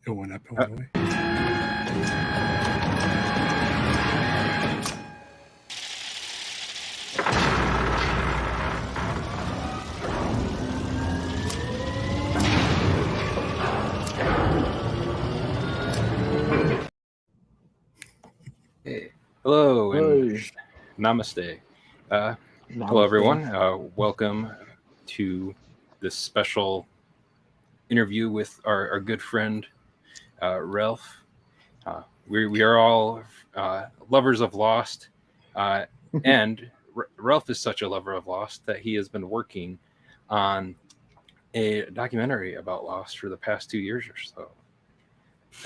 It went up and went away. Hey. Hello and namaste. Hello, everyone. Welcome to this special interview with our good friend, Ralph. We are all lovers of Lost, and Ralph is such a lover of Lost that he has been working on a documentary about Lost for the past 2 years or so.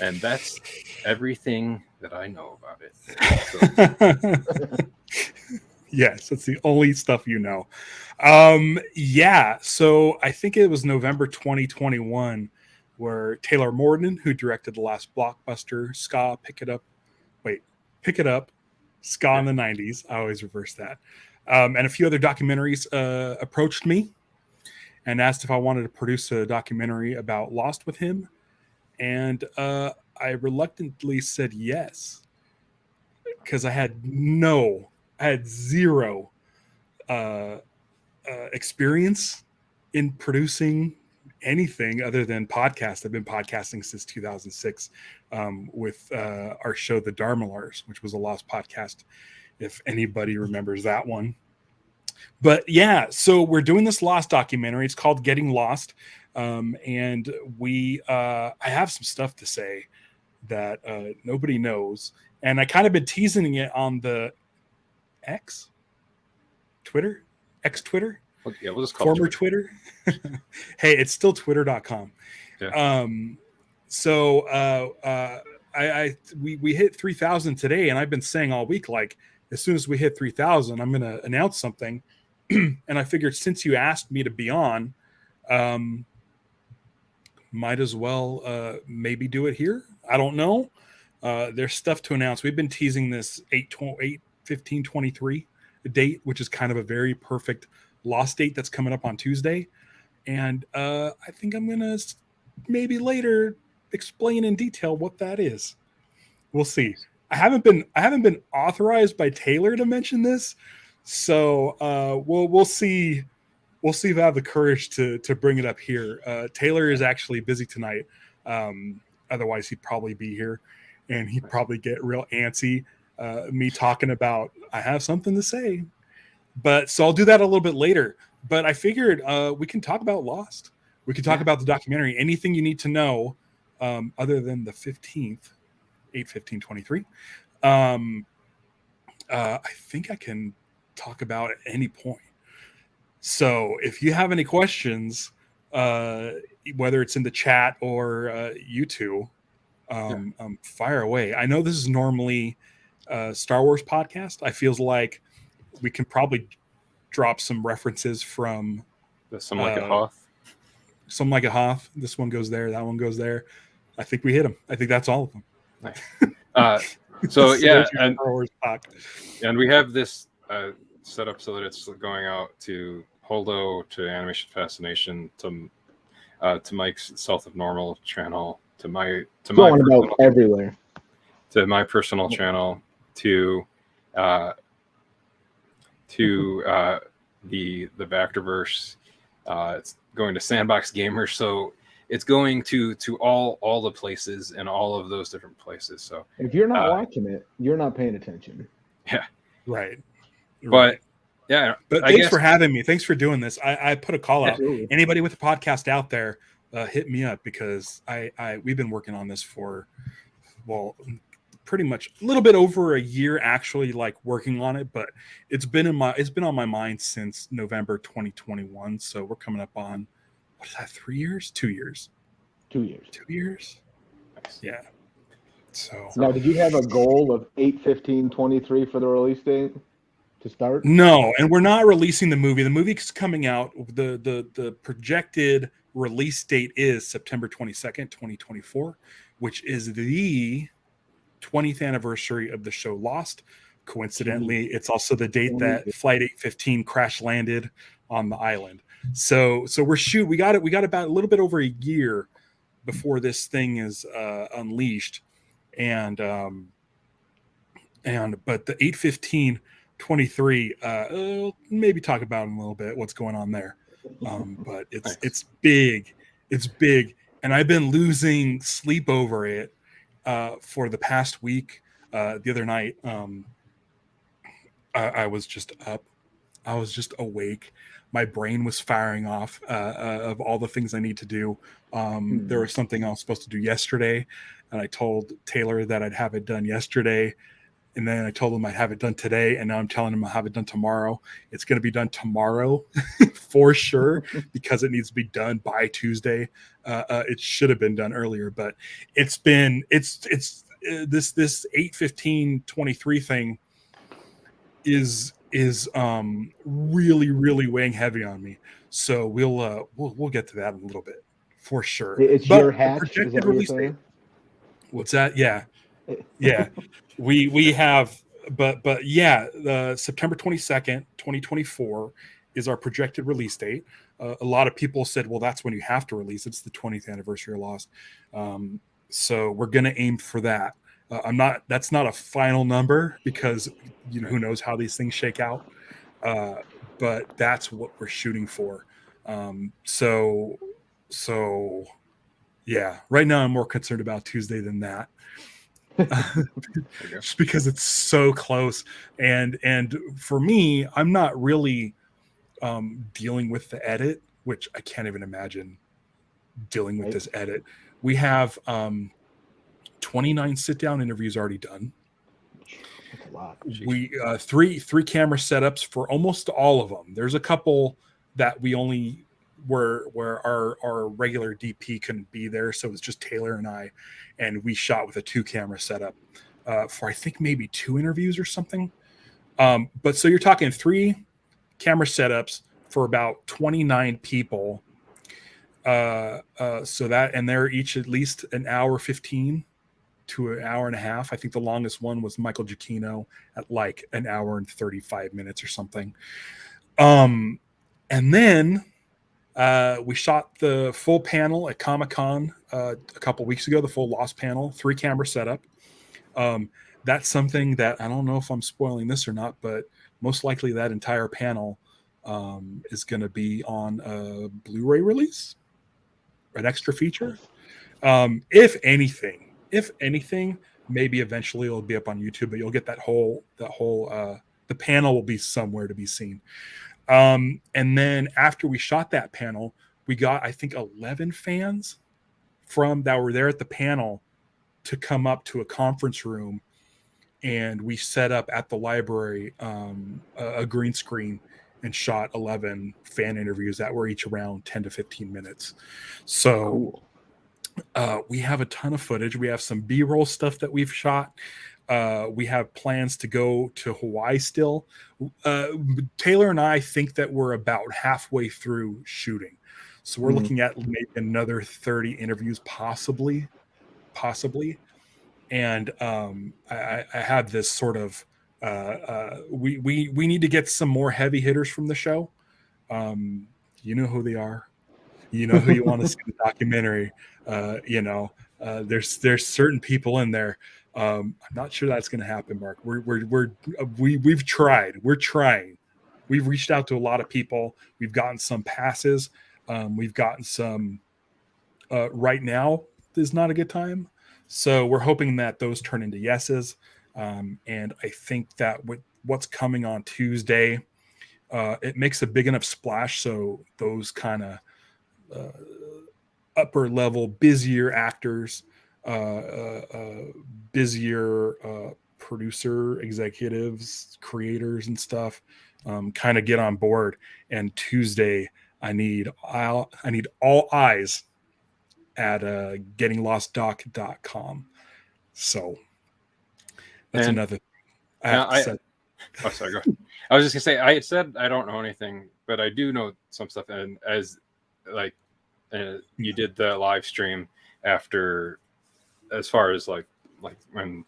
And that's everything that I know about it. Yes, that's the only stuff you know. Yeah, so I think it was November 2021 where Taylor Morden, who directed the Last Blockbuster, Pick It Up, Ska in the 90s. I always reverse that. And a few other documentaries approached me and asked if I wanted to produce a documentary about Lost with him. And I reluctantly said yes because I had zero experience in producing anything other than podcast. I've been podcasting since 2006 with our show, The Dharmalars, which was a Lost podcast, if anybody remembers that one. But yeah, so we're doing this Lost documentary. It's called Getting Lost. And I have some stuff to say that nobody knows. And I kind of been teasing it on the Twitter. Yeah, we'll just call former Twitter. Hey, it's still twitter.com. Yeah. We hit 3,000 today, and I've been saying all week, like, as soon as we hit 3,000, I'm going to announce something. And I figured since you asked me to be on, might as well maybe do it here. I don't know. There's stuff to announce. We've been teasing this 8/15/23 date, which is kind of a very perfect Lost date that's coming up on Tuesday. And I think I'm going to maybe later explain in detail what that is. We'll see. I haven't been authorized by Taylor to mention this. So we'll see. We'll see if I have the courage to bring it up here. Taylor is actually busy tonight. Otherwise, he'd probably be here, and he'd probably get real antsy. Me talking about I have something to say, but so I'll do that a little bit later. But I figured we can talk about Lost. We can talk about the documentary. Anything you need to know, other than the 15th, 8/15/23. I think I can talk about at any point. So if you have any questions, whether it's in the chat or YouTube, fire away. I know this is normally a Star Wars podcast. I feels like we can probably drop some references from Some Like a Hoth. Some Like a Hoth. This one goes there. That one goes there. I think we hit them. I think that's all of them. Nice. So yeah, and we have this set up so that it's going out to Holdo, to Animation Fascination, to Mike's South of Normal channel, to my personal, everywhere, to my personal channel, to the Vactor Verse. It's going to Sandbox Gamers, so it's going to all the places and all of those different places. So if you're not watching it, you're not paying attention. Yeah, right. But yeah, but thanks for having me. Thanks for doing this. I put a call out. Absolutely. Anybody with a podcast out there, hit me up, because we've been working on this for, pretty much a little bit over a year, actually, like working on it. But it's been on my mind since November 2021. So we're coming up on, what is that? 3 years? 2 years? 2 years. 2 years. Yeah. So now, did you have a goal of 8/15/23 for the release date to start? No, and we're not releasing the movie. The movie's coming out. The projected release date is September 22nd, 2024, which is the 20th anniversary of the show Lost. Coincidentally, it's also the date that Flight 815 crash landed on the island. So we got about a little bit over a year before this thing is unleashed, and but the 8/15/23, maybe talk about in a little bit what's going on there. But it's big, and I've been losing sleep over it for the past week. The other night, I was just up. I was just awake. My brain was firing off of all the things I need to do. There was something I was supposed to do yesterday, and I told Taylor that I'd have it done yesterday. And then I told him I'd have it done today, and now I'm telling him I'll have it done tomorrow. It's going to be done tomorrow for sure because it needs to be done by Tuesday. It should have been done earlier, but it's this 8/15/23 thing is really weighing heavy on me. So we'll get to that in a little bit for sure. It's but your hatch. Is that what you're saying? What's that? Yeah. We have, but yeah, the September 22nd, 2024 is our projected release date. A lot of people said, well, that's when you have to release. It's the 20th anniversary of Lost. So we're going to aim for that. That's not a final number because, who knows how these things shake out. But that's what we're shooting for. So yeah, right now I'm more concerned about Tuesday than that. Just because it's so close, and for me, I'm not really dealing with the edit, which I can't even imagine dealing with this edit. We have 29 sit-down interviews already done. That's a lot. We three camera setups for almost all of them. There's a couple that we only where our regular DP couldn't be there, so it's just Taylor and I, and we shot with a 2-camera setup for I think maybe 2 interviews or something. But so you're talking 3 camera setups for about 29 people. So that, and they're each at least an hour 15 to an hour and a half. I think the longest one was Michael Giacchino at like an hour and 35 minutes or something. And then we shot the full panel at Comic-Con a couple weeks ago, the full Lost panel, 3-camera setup. That's something that I don't know if I'm spoiling this or not, but most likely that entire panel is going to be on a Blu-ray release, an extra feature. If anything, maybe eventually it'll be up on YouTube, but you'll get that whole the panel will be somewhere to be seen. And then after we shot that panel, we got, I think, 11 fans that were there at the panel to come up to a conference room, and we set up at the library a green screen and shot 11 fan interviews that were each around 10 to 15 minutes. So we have a ton of footage. We have some B-roll stuff that we've shot. We have plans to go to Hawaii still. Taylor and I think that we're about halfway through shooting. So we're looking at maybe another 30 interviews, possibly. And I have this sort of, we need to get some more heavy hitters from the show. You know who they are. You know who you want to see the documentary. There's certain people in there. I'm not sure that's going to happen, Mark. We've tried. We're trying. We've reached out to a lot of people. We've gotten some passes. We've gotten some. Right now is not a good time, so we're hoping that those turn into yeses. And I think that with what's coming on Tuesday, it makes a big enough splash. So those kind of upper level, busier actors, busier producer executives, creators and stuff kind of get on board. And Tuesday I need all eyes at gettinglostdoc.com. So that's another sorry, go ahead. I was just gonna say, I said I don't know anything, but I do know some stuff. And as like you did the live stream after, as far as like when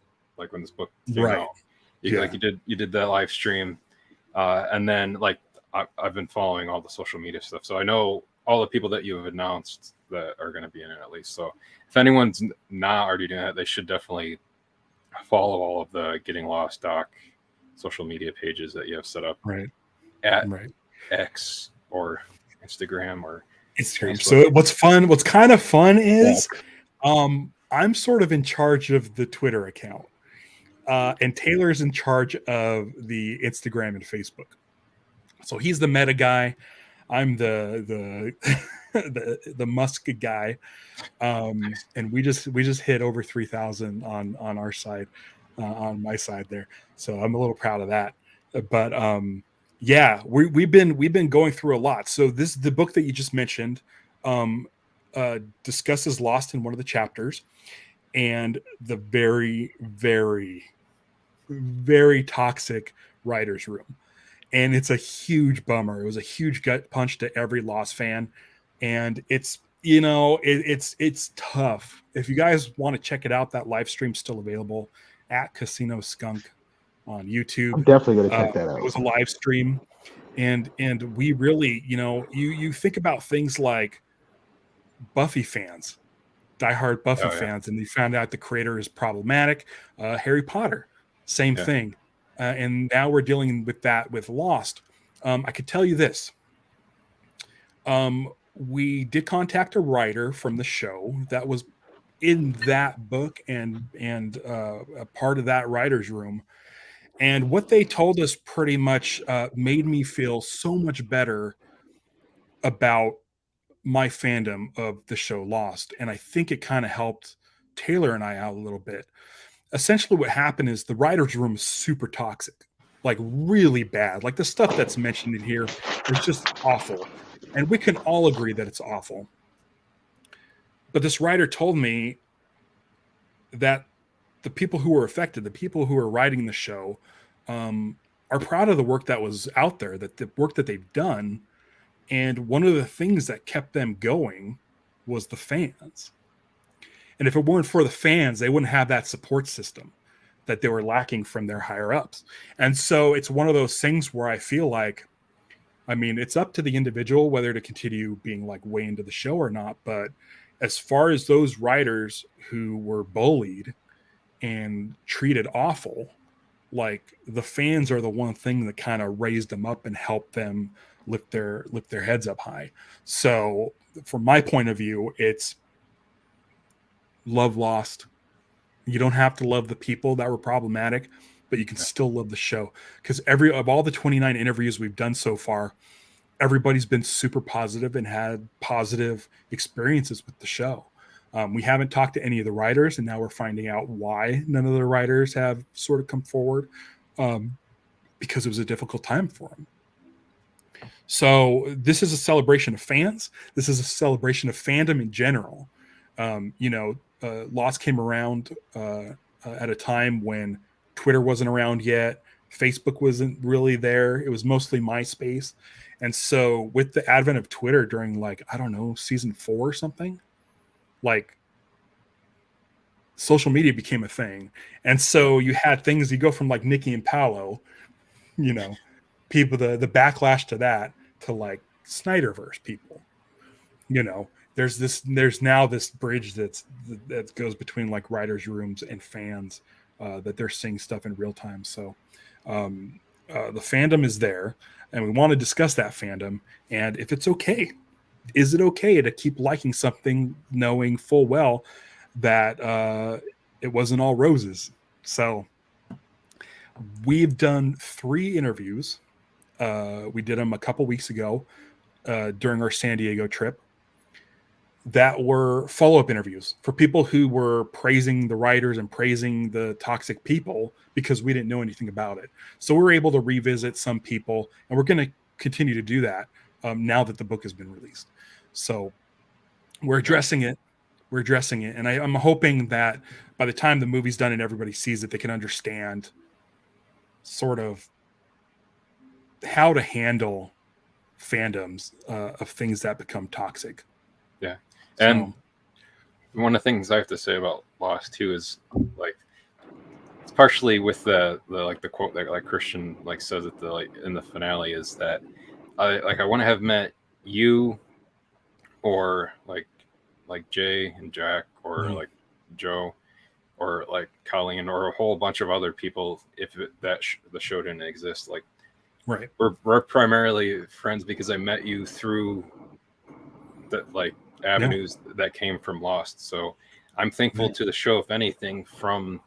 this book came out, you did that live stream, and then like I've been following all the social media stuff, so I know all the people that you have announced that are going to be in it at least. So if anyone's not already doing that, they should definitely follow all of the Getting Lost Doc social media pages that you have set up at X or Instagram or Instagram. Facebook. So what's kind of fun is I'm sort of in charge of the Twitter account. And Taylor's in charge of the Instagram and Facebook. So he's the meta guy. I'm the the Musk guy. And we just hit over 3,000 on our side, on my side there. So I'm a little proud of that. But yeah, we've been going through a lot. So the book that you just mentioned discusses Lost in one of the chapters, and the very, very, very toxic writer's room. And it's a huge bummer. It was a huge gut punch to every Lost fan. And it's, it's tough. If you guys want to check it out, that live stream's still available at Casino Skunk on YouTube. I'm definitely going to check that out. It was a live stream. And we really, you think about things like Buffy fans, diehard Buffy fans, and they found out the creator is problematic. Harry Potter, same thing. And now we're dealing with that with Lost. I could tell you this. We did contact a writer from the show that was in that book and a part of that writer's room. And what they told us pretty much made me feel so much better about my fandom of the show Lost. And I think it kind of helped Taylor and I out a little bit. Essentially what happened is the writer's room is super toxic, like really bad. Like the stuff that's mentioned in here is just awful. And we can all agree that it's awful. But this writer told me that the people who were affected, the people who are writing the show, are proud of the work that was out there, that the work that they've done. And one of the things that kept them going was the fans. And if it weren't for the fans, they wouldn't have that support system that they were lacking from their higher ups. And so it's one of those things where I feel like, I mean, it's up to the individual whether to continue being like way into the show or not. But as far as those writers who were bullied and treated awful, like the fans are the one thing that kind of raised them up and helped them lift their heads up high. So from my point of view, it's love Lost. You don't have to love the people that were problematic, but you can still love the show, because of all the 29 interviews we've done so far, everybody's been super positive and had positive experiences with the show. We haven't talked to any of the writers, and now we're finding out why none of the writers have sort of come forward, because it was a difficult time for them. So this is a celebration of fans. This is a celebration of fandom in general. Lost came around at a time when Twitter wasn't around yet. Facebook wasn't really there. It was mostly MySpace. And so with the advent of Twitter during season 4 or something, like social media became a thing. And so you had things, you go from like Nikki and Paolo, people, the backlash to that, to like Snyderverse people, there's now this bridge that goes between like writers' rooms and fans, that they're seeing stuff in real time. So the fandom is there, and we want to discuss that fandom. And if it's okay, is it okay to keep liking something knowing full well that it wasn't all roses? So we've done 3 interviews. We did them a couple weeks ago during our San Diego trip, that were follow-up interviews for people who were praising the writers and praising the toxic people because we didn't know anything about it. So we're able to revisit some people, and we're going to continue to do that now that the book has been released. So we're addressing it. And I'm hoping that by the time the movie's done and everybody sees it, they can understand sort of how to handle fandoms of things that become toxic. Yeah. And one of the things I have to say about Lost too is like, it's partially with the quote that like Christian like says at the in the finale, is that I want to have met you or like like Jay and Jack, or like Joe, or like Colleen, or a whole bunch of other people if the show didn't exist. Like, right, we're primarily friends because I met you through that, like, avenues that came from Lost. So I'm thankful to the show, if anything, from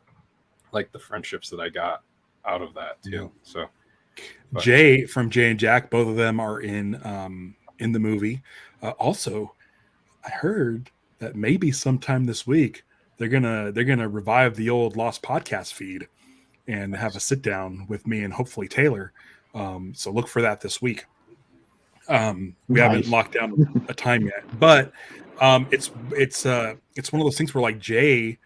like the friendships that I got out of that too. So Jay and Jack, both of them are in the movie. Also, I heard that maybe sometime this week they're gonna revive the old Lost podcast feed and have a sit down with me and hopefully Taylor. So look for that this week. We haven't locked down a time yet, but it's one of those things where, like, Jay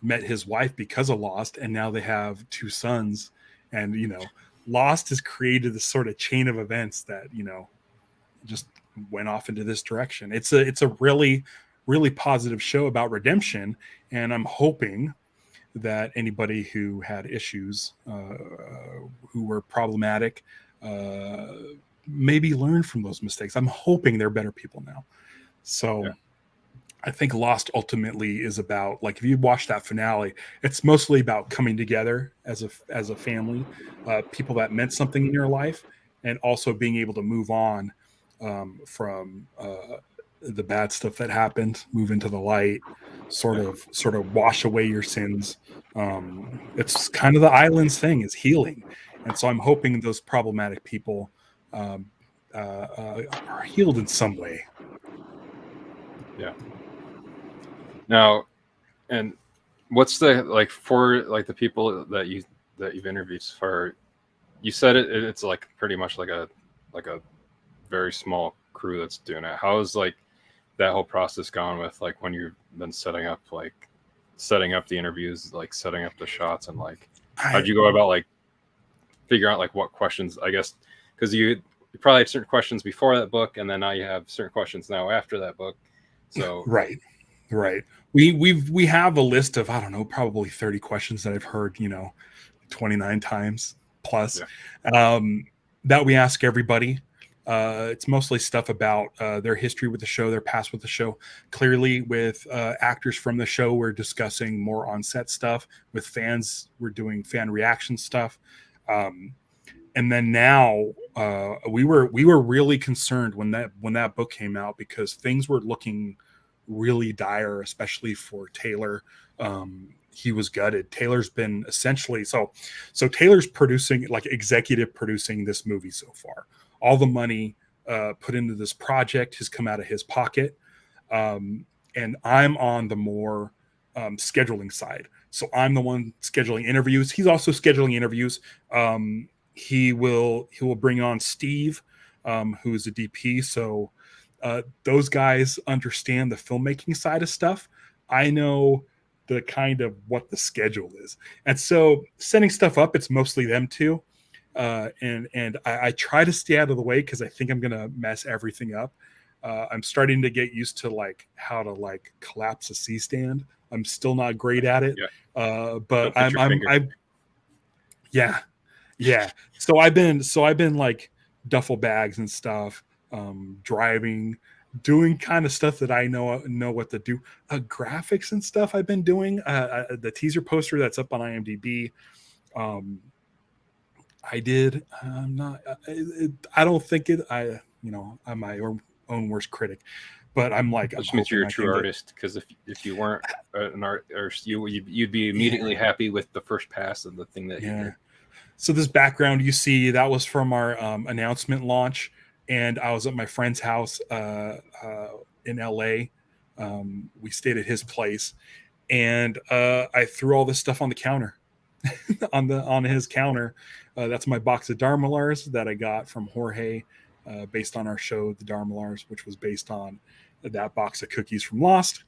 met his wife because of Lost, and now they have 2 sons, and Lost has created this sort of chain of events that just went off into this direction. It's a really, really positive show about redemption, and I'm hoping that anybody who had issues, who were problematic, maybe learn from those mistakes. I'm hoping they're better people now. So I think Lost ultimately is about, like, if you watch that finale, it's mostly about coming together as a family, people that meant something in your life, and also being able to move on from the bad stuff that happened, move into the light, sort of wash away your sins. It's kind of the island's thing, is healing, and so I'm hoping those problematic people are healed in some way. Yeah. Now, and what's the, like, for like the people that you've interviewed so far? You said it's like pretty much like a very small crew that's doing it. How is, like, that whole process gone with, like, when you've been setting up the interviews, like setting up the shots, and like how'd you go about, like, figure out, like, what questions, I guess, because you probably had certain questions before that book, and then now you have certain questions now after that book. So right. We have a list of, I don't know, probably 30 questions that I've heard 29 times plus, that we ask everybody. It's mostly stuff about their history with the show, their past with the show. Clearly, with actors from the show, we're discussing more on-set stuff. With fans, we're doing fan reaction stuff. And then now, we were really concerned when that book came out, because things were looking really dire, especially for Taylor. He was gutted. Taylor's been essentially so Taylor's producing, like, executive producing this movie so far. All the money put into this project has come out of his pocket, and I'm on the more scheduling side. So I'm the one scheduling interviews. He's also scheduling interviews. He will bring on Steve, who's a DP. So those guys understand the filmmaking side of stuff. I know the kind of what the schedule is, and so setting stuff up, it's mostly them two. And I try to stay out of the way, because I think I'm gonna mess everything up. I'm starting to get used to, like, how to, like, collapse a C-stand. I'm still not great at it, but yeah. So I've been like duffel bags and stuff, driving, doing kind of stuff that I know what to do. Graphics and stuff I've been doing. The teaser poster that's up on IMDb. I did. I'm not. I don't think it. I'm my own worst critic, but I'm like. Which means you're a true artist, because if you weren't an artist, you'd be immediately happy with the first pass of the thing that you did. So this background you see, that was from our announcement launch, and I was at my friend's house in LA. We stayed at his place, and I threw all this stuff on the counter, on his counter. That's my box of Dharmalars that I got from Jorge, based on our show, The Dharmalars, which was based on that box of cookies from Lost.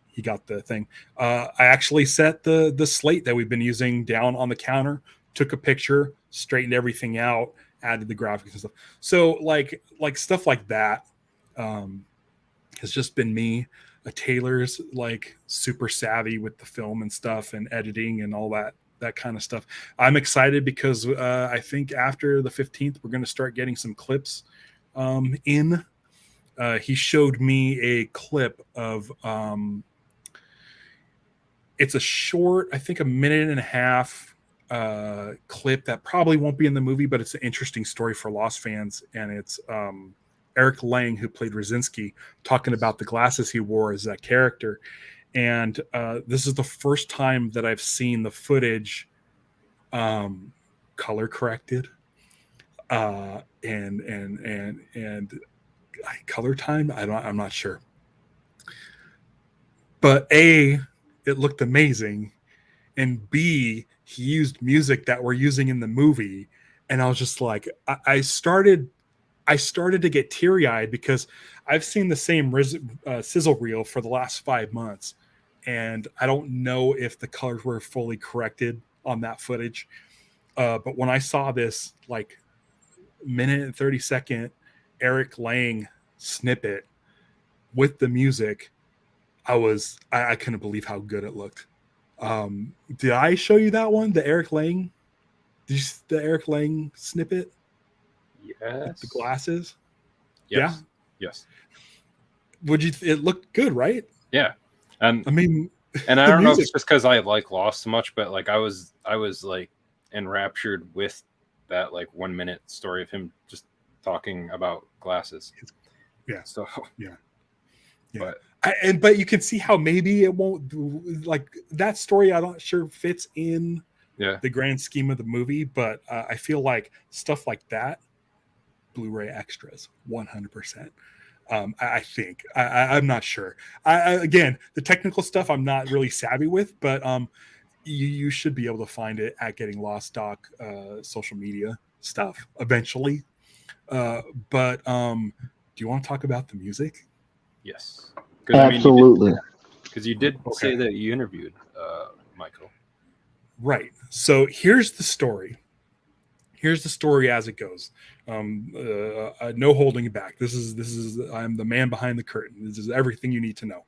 He got the thing. I actually set the slate that we've been using down on the counter, took a picture, straightened everything out, added the graphics and stuff. So like stuff like that has just been me. Taylor's like super savvy with the film and stuff and editing and all that kind of stuff. I'm excited because I think after the 15th, we're going to start getting some clips in. he showed me a clip of it's a short, I think a minute and a half clip that probably won't be in the movie, but it's an interesting story for Lost fans. And it's Eric Lang, who played Rosinski, talking about the glasses he wore as that character. And this is the first time that I've seen the footage color corrected and color time. I'm not sure, but A, it looked amazing, and B, he used music that we're using in the movie, and I was just like, I started to get teary-eyed because I've seen the same sizzle reel for the last 5 months, and I don't know if the colors were fully corrected on that footage. But when I saw this like minute and 30-second Eric Lang snippet with the music, I couldn't believe how good it looked. Did I show you that one? The Eric Lang? Did you see the Eric Lang snippet? Yes. With the glasses? Yes. Yeah. Yes. It looked good, right? Yeah. And I mean, and I don't know if it's just because I like Lost so much, but like I was like enraptured with that like 1 minute story of him just talking about glasses. Yeah. So yeah. But but you can see how maybe it won't like that story. I'm not sure fits in the grand scheme of the movie, but I feel like stuff like that, Blu-ray extras, 100%. I think I'm not sure. Again, the technical stuff I'm not really savvy with, but you should be able to find it at Getting Lost Doc social media stuff eventually. But do you want to talk about the music? Yes. Absolutely. Because you did say that you interviewed Michael. Right. So here's the story. Here's the story as it goes. No holding back. This is I'm the man behind the curtain. This is everything you need to know.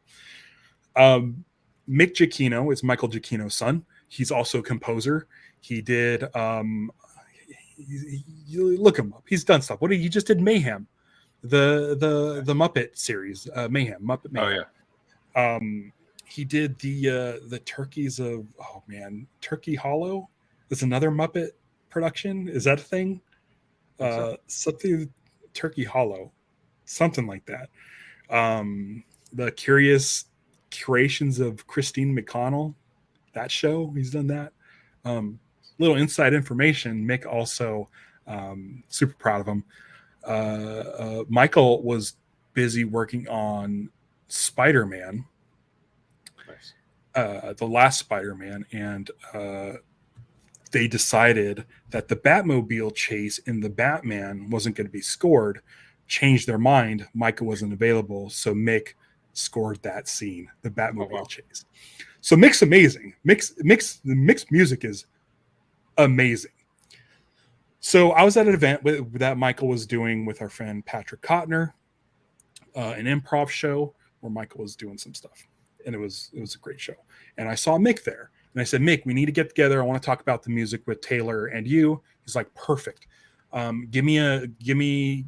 Mick Giacchino is Michael Giacchino's son. He's also a composer. He did you look him up. He's done stuff. He just did Mayhem, the Muppet series, Muppet Mayhem. Oh yeah. He did the Turkeys of Turkey Hollow. There's another Muppet production. Is that a thing? Something Turkey Hollow, something like that. The Curious Creations of Christine McConnell, that show, he's done that. Little inside information. Mick also super proud of him. Michael was busy working on Spider-Man, the last Spider-Man, and they decided that the Batmobile chase in the Batman wasn't going to be scored. Changed their mind. Michael wasn't available, so Mick scored that scene, the Batmobile chase. So Mick's amazing. Mick's music is amazing. So I was at an event that Michael was doing with our friend Patrick Kottner, an improv show where Michael was doing some stuff, and it was a great show. And I saw Mick there, and I said, Mick, we need to get together. I want to talk about the music with Taylor and you. He's like, perfect. Call me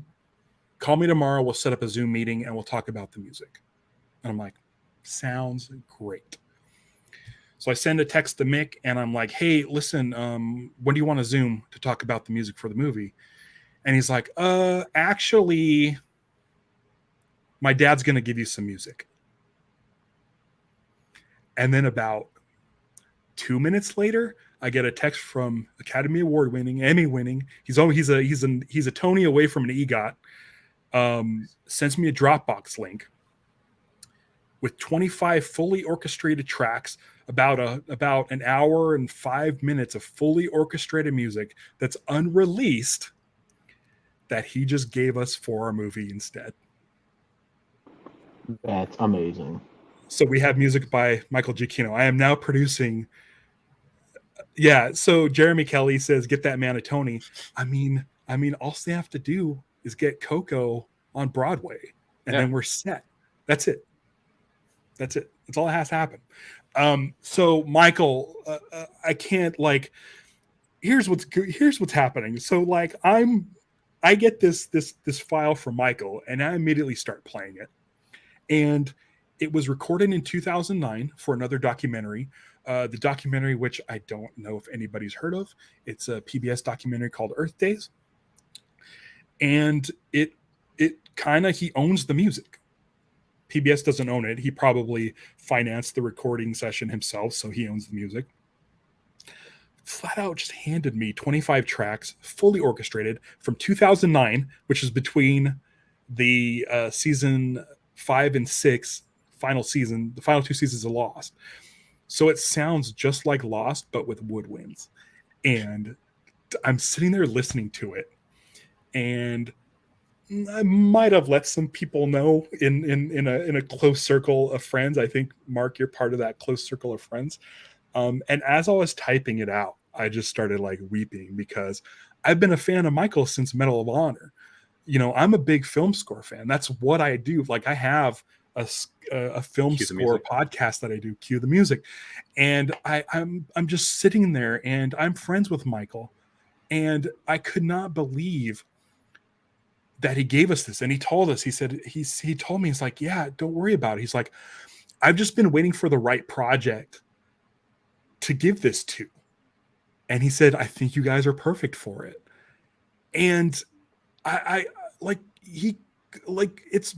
tomorrow. We'll set up a Zoom meeting and we'll talk about the music. And I'm like, sounds great. So I send a text to Mick and I'm like, hey, listen, when do you want to Zoom to talk about the music for the movie? And he's like, actually, my dad's going to give you some music. And then about 2 minutes later, I get a text from Academy Award winning, Emmy winning. He's a Tony away from an EGOT. Sends me a Dropbox link with 25 fully orchestrated tracks, about an hour and 5 minutes of fully orchestrated music that's unreleased that he just gave us for our movie instead. That's amazing. So we have music by Michael Giacchino. I am now producing. Yeah. So Jeremy Kelly says, "Get that man a Tony." I mean, all they have to do is get Coco on Broadway, and then we're set. That's it. That's all that has to happen. So Michael, I can't here's what's happening. So I'm I get this file from Michael, and I immediately start playing it. And it was recorded in 2009 for another documentary. The documentary, which I don't know if anybody's heard of, it's a PBS documentary called Earth Days, and it kind of, he owns the music. PBS doesn't own it. He probably financed the recording session himself, so he owns the music. Flat out just handed me 25 tracks, fully orchestrated, from 2009, which is between the season 5 and 6 final season, the final 2 seasons of Lost. So it sounds just like Lost, but with woodwinds. And I'm sitting there listening to it, and I might have let some people know in a close circle of friends. I think, Mark, you're part of that close circle of friends. And as I was typing it out, I just started like weeping, because I've been a fan of Michael since Medal of Honor. You know, I'm a big film score fan. That's what I do. Like, I have a film score podcast that I do, Cue the Music. And I'm just sitting there, and I'm friends with Michael. And I could not believe that he gave us this. And he told us, he said, he told me, he's like, yeah, don't worry about it. He's like, I've just been waiting for the right project to give this to. And he said, I think you guys are perfect for it. And I like, it's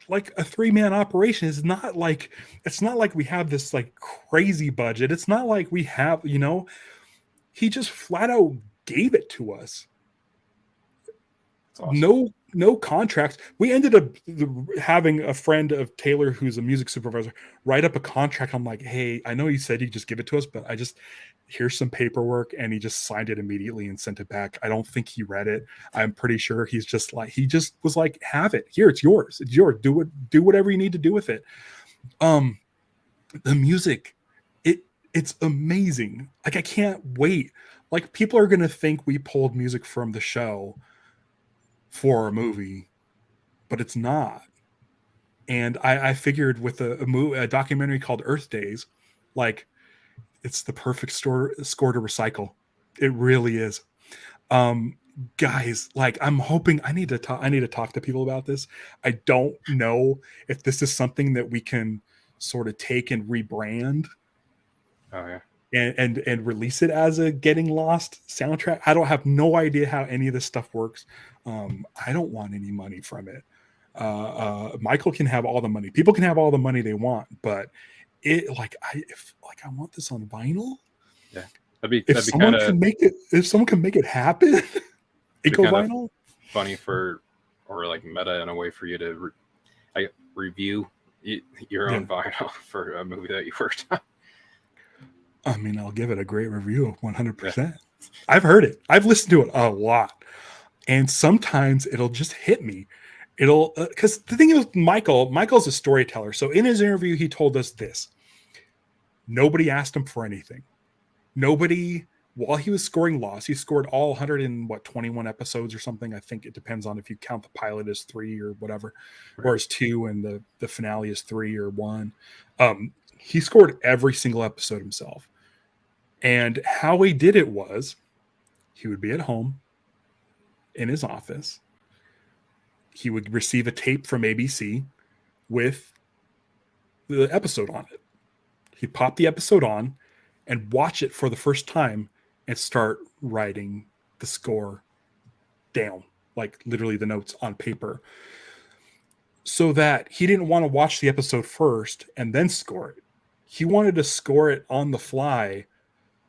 like a 3-man operation. It's not like we have this like crazy budget. It's not like we have, you know, he just flat out gave it to us. Awesome. No contracts. We ended up having a friend of Taylor, who's a music supervisor, write up a contract. I'm like, hey, I know you said he'd just give it to us, but here's some paperwork. And he just signed it immediately and sent it back. I don't think he read it. I'm pretty sure he just was like, have it here. It's yours. It's yours. Do whatever you need to do with it. The music, it's amazing. Like, I can't wait. Like, people are going to think we pulled music from the show for a movie, but it's not. And I figured with a documentary called Earth Days, like, it's the perfect score to recycle. It really is. Guys, like, I'm hoping, I need to talk to people about this. I don't know if this is something that we can sort of take and rebrand. Oh yeah. And release it as a Getting Lost soundtrack. I don't have no idea how any of this stuff works. I don't want any money from it. Michael can have all the money. People can have all the money they want, but I want this on vinyl. Yeah, if someone can make it happen, Eco vinyl. Funny or like meta in a way for you to review your own vinyl for a movie that you worked on. I mean, I'll give it a great review of 100%. Yeah. I've heard it. I've listened to it a lot. And sometimes it'll just hit me. It'll, because the thing is with Michael's a storyteller. So in his interview, he told us this. Nobody asked him for anything. Nobody, while he was scoring Lost, he scored all 121 episodes or something. I think it depends on if you count the pilot as 3 or whatever, right, or as 2 and the finale is 3 or 1. He scored every single episode himself. And how he did it was he would be at home in his office. He would receive a tape from ABC with the episode on it. He'd pop the episode on and watch it for the first time and start writing the score down, like literally the notes on paper, so that he didn't want to watch the episode first and then score it. He wanted to score it on the fly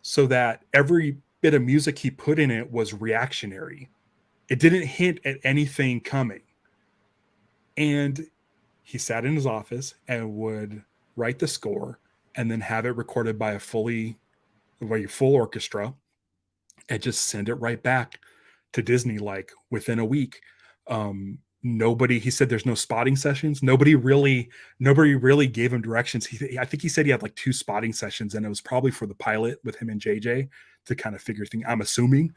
so that every bit of music he put in it was reactionary. It didn't hint at anything coming. And he sat in his office and would write the score and then have it recorded by a full orchestra and just send it right back to Disney, like within a week. He said there's no spotting sessions. Nobody really gave him directions. I think he said he had like 2 spotting sessions, and it was probably for the pilot with him and JJ to kind of figure things, I'm assuming.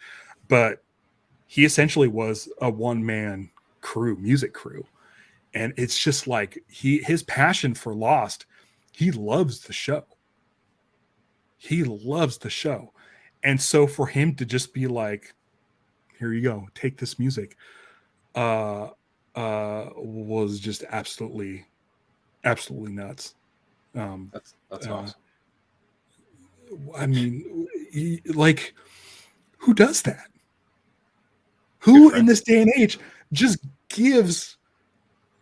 But he essentially was a one-man crew, music crew. And it's just like his passion for Lost, he loves the show. He loves the show. And so for him to just be like, here you go, take this music, was just absolutely nuts. That's awesome. I mean, like, who does that? Who in this day and age just gives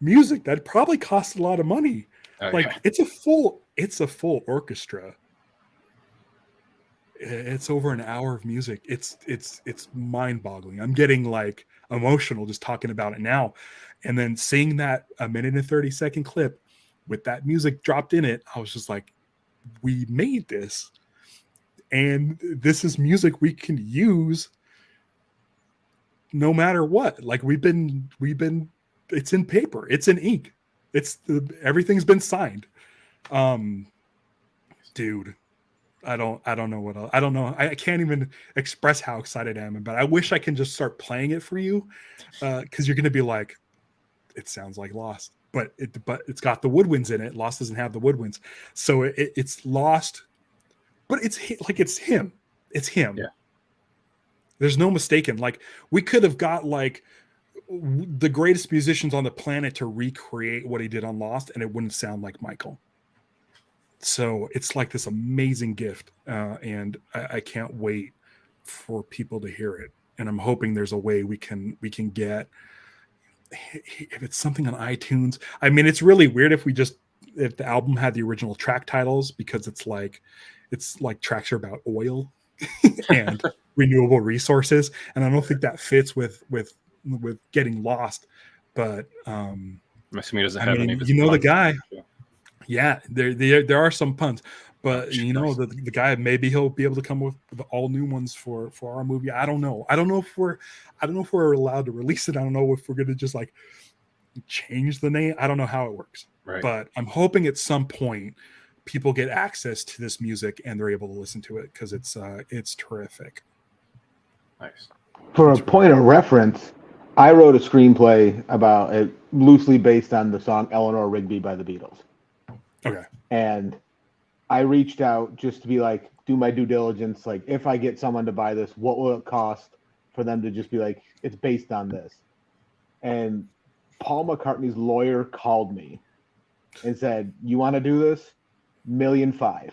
music that probably costs a lot of money? It's a full orchestra. It's over an hour of music. It's mind-boggling. I'm getting like emotional just talking about it now. And then seeing that 1 minute and 30-second clip with that music dropped in it, I was just like, we made this. And this is music we can use no matter what. Like we've been it's in paper, it's in ink, everything's been signed. Dude, I don't know what else. I don't know. I can't even express how excited I am about it. I wish I can just start playing it for you, because you're gonna be like, it sounds like Lost, but it's got the woodwinds in it. Lost doesn't have the woodwinds, so it's Lost, but it's him. It's him. Yeah. There's no mistaking. Like, we could have got like the greatest musicians on the planet to recreate what he did on Lost, and it wouldn't sound like Michael. So it's like this amazing gift, and I can't wait for people to hear it. And I'm hoping there's a way we can get, if it's something on iTunes. I mean, it's really weird if the album had the original track titles, because it's like tracks are about oil and renewable resources, and I don't think that fits with getting Lost. But I'm assuming he doesn't have any of his the guy. Yeah, there are some puns, but the guy, maybe he'll be able to come with all new ones for our movie. I don't know if we're allowed to release it. I don't know if we're gonna just like change the name. I don't know how it works. Right. But I'm hoping at some point people get access to this music and they're able to listen to it, because it's terrific. Nice. For a point of reference, I wrote a screenplay about it, loosely based on the song Eleanor Rigby by the Beatles. Okay. And I reached out just to be like, do my due diligence. Like, if I get someone to buy this, what will it cost for them to just be like, it's based on this? And Paul McCartney's lawyer called me and said, you want to do this? $1.5 million. Oh,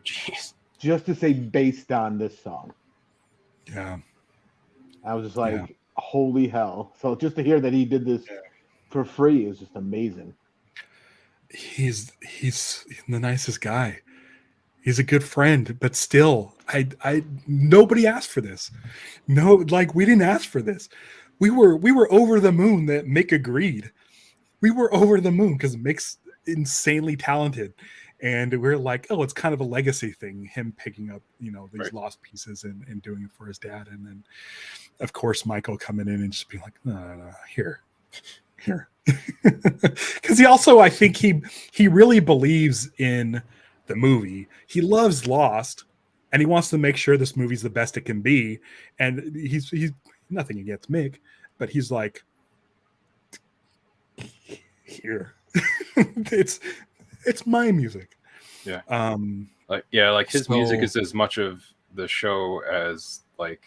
jeez. Just to say based on this song. Yeah. I was just like, holy hell. So just to hear that he did this for free is just amazing. He's the nicest guy. He's a good friend, but still, I nobody asked for this. No, like, we didn't ask for this. We were over the moon that Mick agreed. We were over the moon because Mick's insanely talented, and we're like, oh, it's kind of a legacy thing, him picking up these lost pieces and doing it for his dad. And then of course Michael coming in and just being like, no, here because he also, I think he really believes in the movie. He loves Lost, and he wants to make sure this movie's the best it can be. And he's nothing against Mick, but he's like, here. it's my music. Yeah. Like his music is as much of the show as like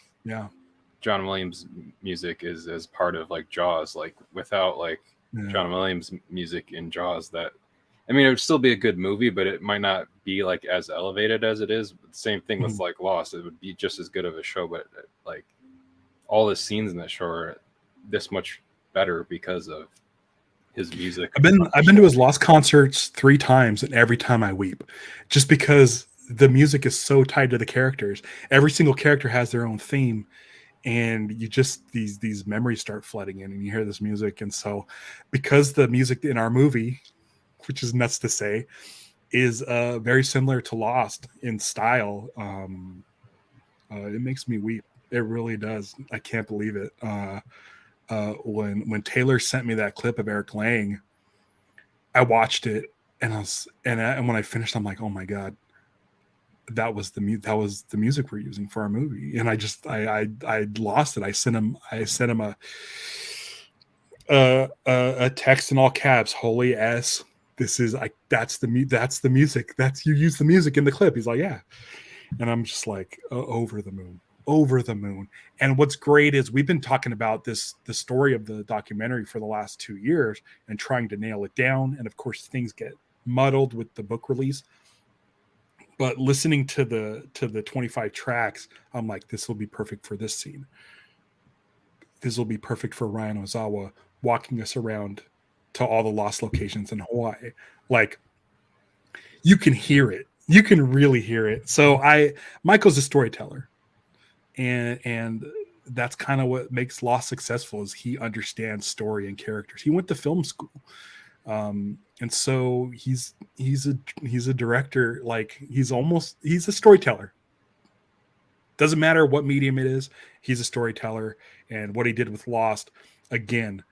John Williams' music is as part of like Jaws. Like, without like John Williams' music in Jaws, that, I mean, it would still be a good movie, but it might not be like as elevated as it is. Same thing with like Lost. It would be just as good of a show, but like all the scenes in that show are this much better because of his music. I've been to his Lost concerts 3 times, and every time I weep, just because the music is so tied to the characters. Every single character has their own theme, and you just these memories start flooding in, and you hear this music. And so, because the music in our movie, which is nuts to say, is very similar to Lost in style, it makes me weep. It really does. I can't believe it. When Taylor sent me that clip of Eric Lang, I watched it, and when I finished, I'm like, oh my god, that was the music we're using for our movie. And I lost it. I sent him a text in all caps, holy S, this is like, that's the music, you use the music in the clip. He's like, yeah. And I'm just like, over the moon. over the moon. And what's great is we've been talking about the story of the documentary for the last 2 years and trying to nail it down. And of course, things get muddled with the book release. But listening to the 25 tracks, I'm like, this will be perfect for this scene. This will be perfect for Ryan Ozawa walking us around to all the lost locations in Hawaii. Like, you can hear it. You can really hear it. So Michael's a storyteller. And that's kind of what makes Lost successful, is he understands story and characters. He went to film school. And so he's a director. Like, he's a storyteller. Doesn't matter what medium it is, he's a storyteller. And what he did with Lost, again,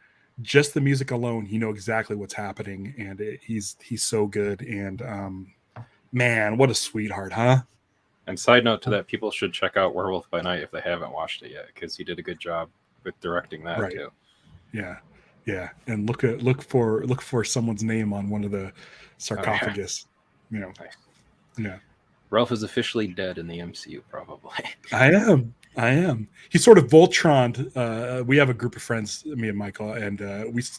just the music alone, you know exactly what's happening, and he's so good. And man, what a sweetheart, huh? And side note to that, people should check out Werewolf by Night if they haven't watched it yet, because he did a good job with directing that too. Yeah, and look for someone's name on one of the sarcophagus. Oh, yeah. Nice. Yeah. Ralph is officially dead in the MCU, probably. I am. He sort of Voltroned. We have a group of friends, me and Michael, and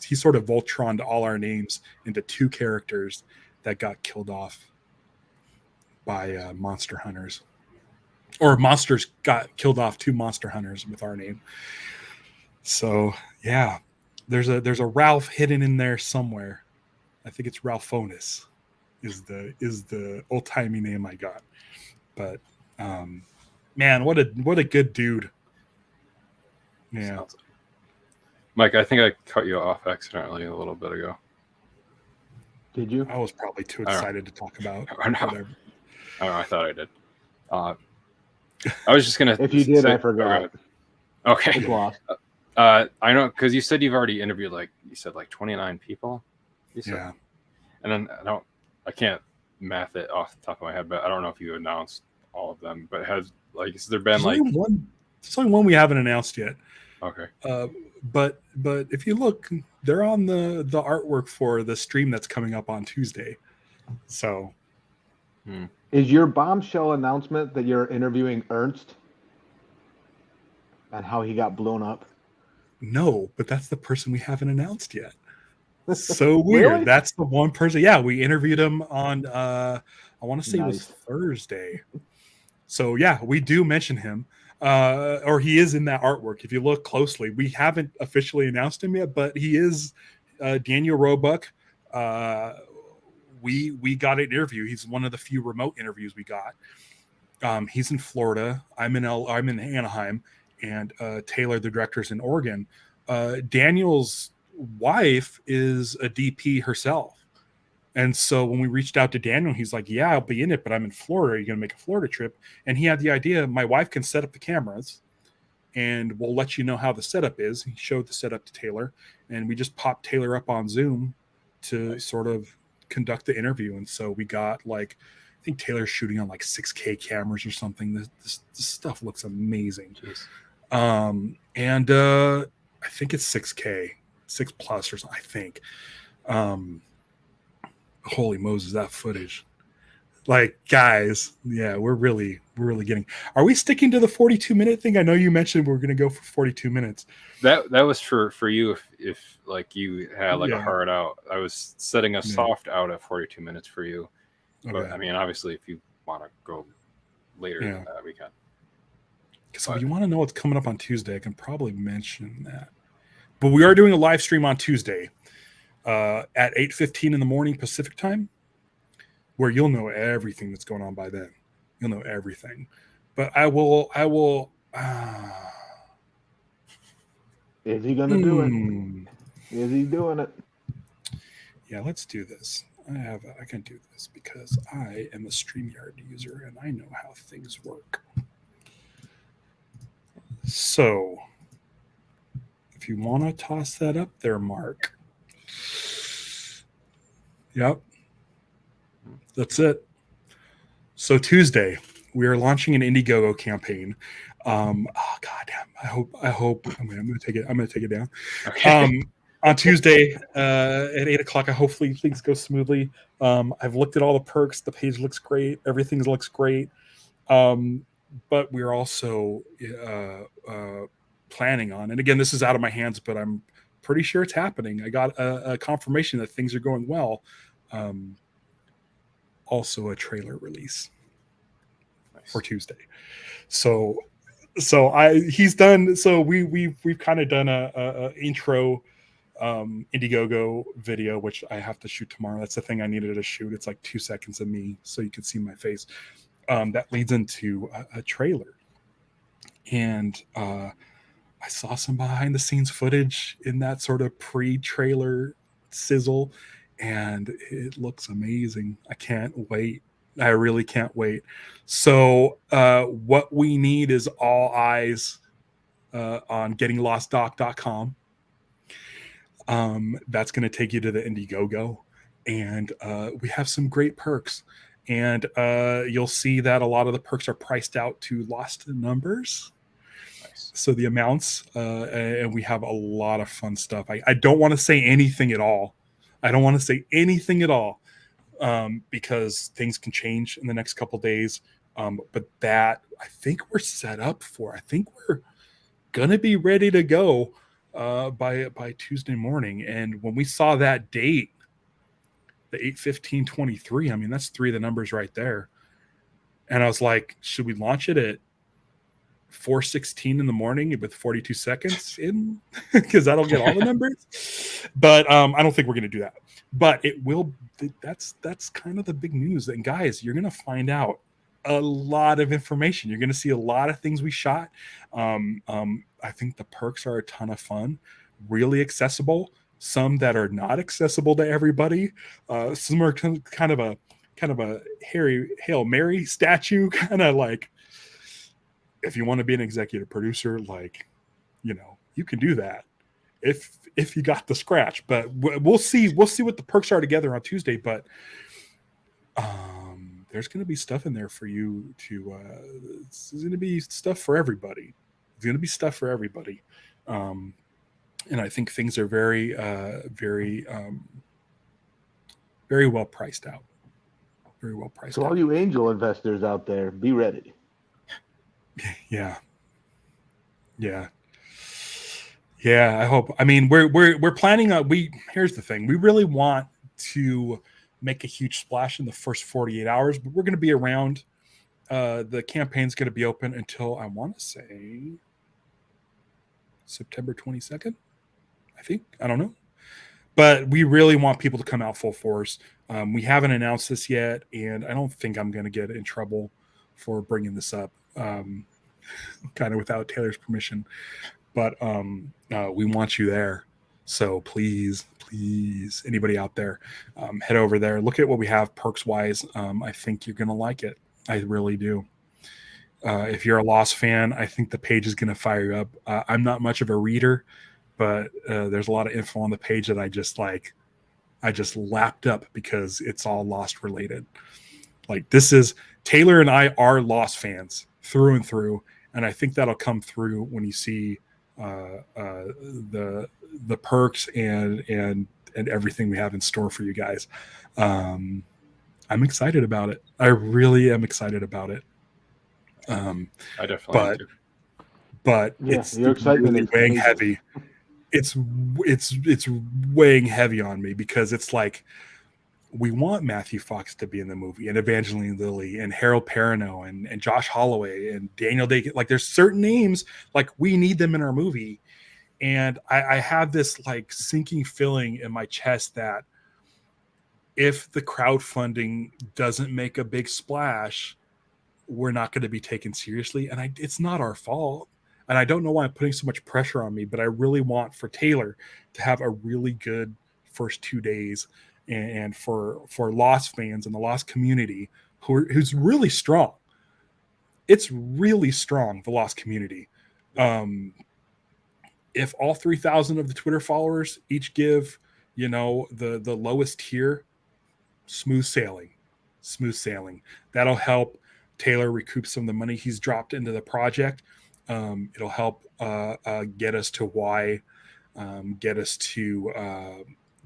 he sort of Voltroned all our names into 2 characters that got killed off by monster hunters, or monsters got killed off 2 monster hunters with our name. So yeah, there's a Ralph hidden in there somewhere. I think it's Ralphonis is the old timey name I got. But man, what a good dude. Yeah. Mike, I think I cut you off accidentally a little bit ago. Did you? I was probably too excited to talk about whatever. Oh, I thought I did. I was just gonna. If you did, I forgot. Okay. It's Lost. I know, because you said you've already interviewed, like you said, like 29 people. Yeah. And then I can't math it off the top of my head, but I don't know if you announced all of them. But has there been there's only one we haven't announced yet. Okay. But if you look, they're on the artwork for the stream that's coming up on Tuesday. So. Is your bombshell announcement that you're interviewing Ernst and how he got blown up? No, but that's the person we haven't announced yet. So weird. Really? That's the one person. Yeah, we interviewed him on I want to say it was Thursday. So yeah, we do mention him. Or he is in that artwork. If you look closely, we haven't officially announced him yet, but he is Daniel Roebuck. We got an interview. He's one of the few remote interviews we got. He's in Florida. I'm in Anaheim, and Taylor, the director's in Oregon. Daniel's wife is a DP herself. And so when we reached out to Daniel, he's like, yeah, I'll be in it, but I'm in Florida. Are you going to make a Florida trip? And he had the idea, my wife can set up the cameras and we'll let you know how the setup is. He showed the setup to Taylor, and we just popped Taylor up on Zoom to sort of conduct the interview. And so we got I think Taylor's shooting on 6K cameras or something. This stuff looks amazing. And I think it's 6K, 6 plus or something, I think. Holy Moses, that footage. Guys, yeah, we're really getting. Are we sticking to the 42-minute thing? I know you mentioned we're going to go for 42 minutes. That was for you if you had a hard out. I was setting a soft out at 42 minutes for you. But I mean, obviously, if you want to go later than that, we can. So if you want to know what's coming up on Tuesday, I can probably mention that. But we are doing a live stream on Tuesday at 8:15 in the morning Pacific time, where you'll know everything that's going on by then. You'll know everything. But I will. Is he going to do it? Is he doing it? Yeah, let's do this. I can do this because I am a StreamYard user and I know how things work. So, if you want to toss that up there, Mark. Yep. That's it. So Tuesday, we are launching an Indiegogo campaign. Goddamn! I hope. I'm gonna take it down. Okay. On Tuesday at 8:00. Hopefully things go smoothly. I've looked at all the perks. The page looks great. Everything looks great. but we're also planning on, and again, this is out of my hands, but I'm pretty sure it's happening. I got a confirmation that things are going well. Also a trailer release for Tuesday. So he's done. So we've kind of done a intro Indiegogo video, which I have to shoot tomorrow. That's the thing I needed to shoot. It's like 2 seconds of me so you can see my face. That leads into a trailer. And I saw some behind the scenes footage in that sort of pre-trailer sizzle, and it looks amazing. I can't wait. I really can't wait. So what we need is all eyes on gettinglostdoc.com. That's going to take you to the Indiegogo, and we have some great perks. And you'll see that a lot of the perks are priced out to lost numbers. Nice. So the amounts, and we have a lot of fun stuff. I don't want to say anything at all. Because things can change in the next couple days. But that I think we're set up for. I think we're gonna be ready to go by Tuesday morning. And when we saw that date, the 8/15/23, I mean, that's 3 of the numbers right there. And I was like, should we launch it at 4:16 in the morning with 42 seconds in? Because that'll get all the numbers. But I don't think we're going to do that. But it will. That's kind of the big news. And guys, you're going to find out a lot of information. You're going to see a lot of things we shot. I think the perks are a ton of fun, really accessible. Some that are not accessible to everybody. Some are kind of a Hail Mary statue, kind of like, if you want to be an executive producer, like, you can do that if you got the scratch. But we'll see what the perks are together on Tuesday. But there's going to be stuff in there for you to. It's going to be stuff for everybody. It's going to be stuff for everybody. And I think things are very, very, very well priced out. Very well priced. So all you angel investors out there, be ready. Yeah. I hope. I mean, we're planning on. Here's the thing. We really want to make a huge splash in the first 48 hours, but we're going to be around. The campaign's going to be open until, I want to say, September 22nd. I think. I don't know. But we really want people to come out full force. We haven't announced this yet, and I don't think I'm going to get in trouble for bringing this up, kind of without Taylor's permission. But we want you there. So please, anybody out there, head over there. Look at what we have perks-wise. I think you're going to like it. I really do. If you're a Lost fan, I think the page is going to fire you up. I'm not much of a reader, but there's a lot of info on the page that I just lapped up because it's all Lost related. Like, this is Taylor and I are Lost fans through and through, and I think that'll come through when you see the perks and everything we have in store for you guys. I'm excited about it. I really am excited about it. I definitely am too. But yeah, it's your excitement really is weighing amazing. heavy. It's weighing heavy on me because it's like, we want Matthew Fox to be in the movie, and Evangeline Lilly, and Harold Perrineau, and Josh Holloway, and Daniel Day. Like, there's certain names, like, we need them in our movie. And I have this like sinking feeling in my chest that if the crowdfunding doesn't make a big splash, we're not going to be taken seriously. And it's not our fault. And I don't know why I'm putting so much pressure on me, but I really want for Taylor to have a really good first 2 days, and for Lost fans and the Lost community who's really strong. It's really strong, the Lost community. If all 3,000 of the Twitter followers each give, the lowest tier, smooth sailing. That'll help Taylor recoup some of the money he's dropped into the project. It'll help get us to